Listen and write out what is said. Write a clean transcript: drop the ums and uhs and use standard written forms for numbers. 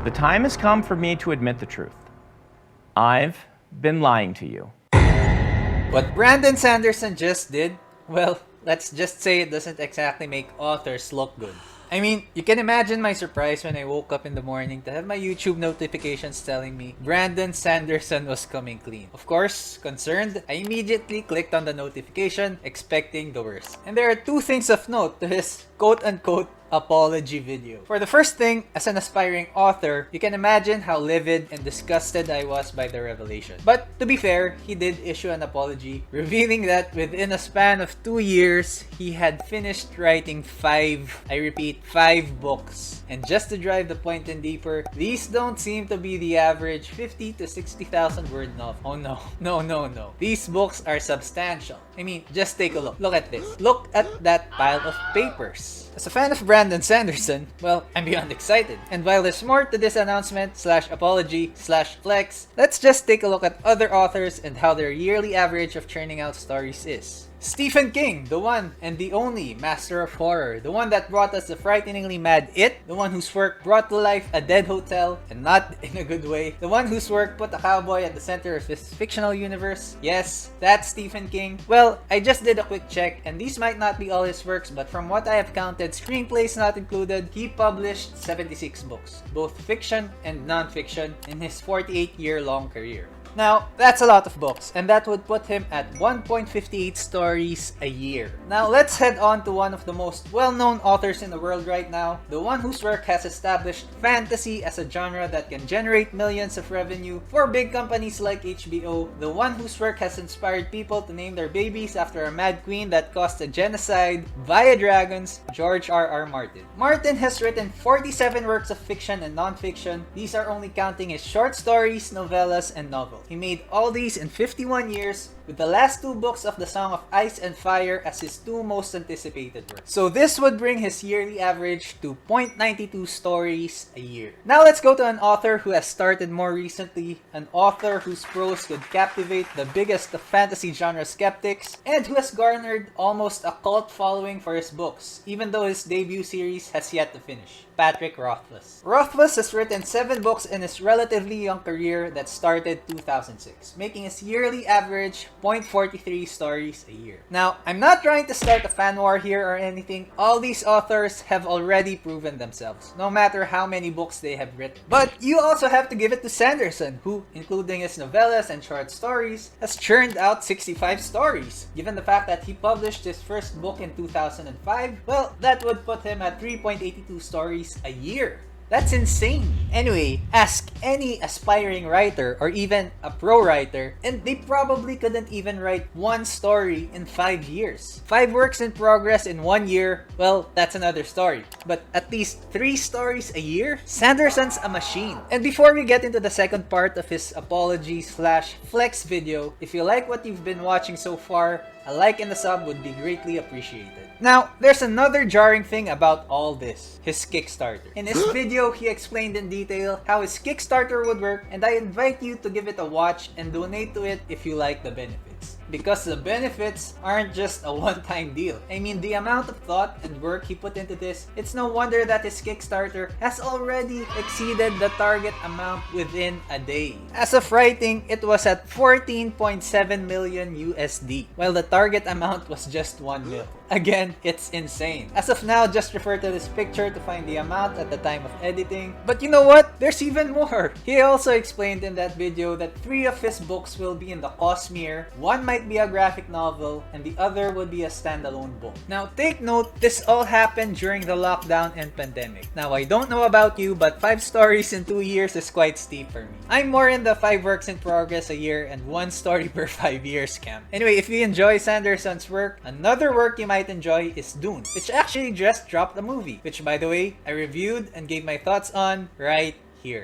The time has come for me to admit the truth. I've been lying to you. What Brandon Sanderson just did, well, let's just say it doesn't exactly make authors look good. I mean, you can imagine my surprise when I woke up in the morning to have my YouTube notifications telling me Brandon Sanderson was coming clean. Of course, concerned, I immediately clicked on the notification, expecting the worst. And there are two things of note to his quote-unquote apology video. For the first thing, as an aspiring author, you can imagine how livid and disgusted I was by the revelation. But to be fair, he did issue an apology, revealing that within a span of 2 years, he had finished writing 5 books. And just to drive the point in deeper, these don't seem to be the average 50 to 60,000 word novel. Oh no, no. These books are substantial. I mean, just take a look. Look at this. Look at that pile of papers. As a fan of Brandon Sanderson, well, I'm beyond excited. And while there's more to this announcement / apology / flex, let's just take a look at other authors and how their yearly average of churning out stories is. Stephen King, the one and the only master of horror, the one that brought us the frighteningly mad It, the one whose work brought to life a dead hotel, and not in a good way, the one whose work put a cowboy at the center of his fictional universe. Yes, that's Stephen King. Well, I just did a quick check, and these might not be all his works, but from what I have counted, screenplays not included, he published 76 books, both fiction and non-fiction, in his 48-year-long career. Now, that's a lot of books, and that would put him at 1.58 stories a year. Now, let's head on to one of the most well-known authors in the world right now, the one whose work has established fantasy as a genre that can generate millions of revenue for big companies like HBO, the one whose work has inspired people to name their babies after a mad queen that caused a genocide via dragons, George R.R. Martin. Martin has written 47 works of fiction and non-fiction. These are only counting his short stories, novellas, and novels. He made all these in 51 years, with the last 2 books of the Song of Ice and Fire as his 2 most anticipated works. So this would bring his yearly average to 0.92 stories a year. Now let's go to an author who has started more recently, an author whose prose could captivate the biggest of fantasy genre skeptics, and who has garnered almost a cult following for his books, even though his debut series has yet to finish. Patrick Rothfuss. Rothfuss has written 7 books in his relatively young career that started 2006, making his yearly average 0.43 stories a year. Now, I'm not trying to start a fan war here or anything. All these authors have already proven themselves, no matter how many books they have written. But you also have to give it to Sanderson, who, including his novellas and short stories, has churned out 65 stories. Given the fact that he published his first book in 2005, well, that would put him at 3.82 stories a year. That's insane. Anyway, ask any aspiring writer or even a pro writer, and they probably couldn't even write 1 story in 5 years. 5 works in progress in 1 year, well, that's another story. But at least 3 stories a year? Sanderson's a machine. And before we get into the second part of his apology / flex video, if you like what you've been watching so far, a like and a sub would be greatly appreciated. Now, there's another jarring thing about all this, his Kickstarter. In his video, he explained in detail how his Kickstarter would work, and I invite you to give it a watch and donate to it if you like the benefits. Because the benefits aren't just a one-time deal. I mean, the amount of thought and work he put into this, it's no wonder that his Kickstarter has already exceeded the target amount within a day. As of writing, it was at 14.7 million USD, while the target amount was just 1 mil. Again, it's insane. As of now, just refer to this picture to find the amount at the time of editing. But you know what? There's even more! He also explained in that video that 3 of his books will be in the cosmere, 1 might be a graphic novel, and the other would be a standalone book. Now take note, this all happened during the lockdown and pandemic. Now I don't know about you, but 5 stories in 2 years is quite steep for me. I'm more in the 5 works in progress a year and 1 story per 5 years camp. Anyway, if you enjoy Sanderson's work, another work you might enjoy is Dune, which actually just dropped a movie, which by the way, I reviewed and gave my thoughts on right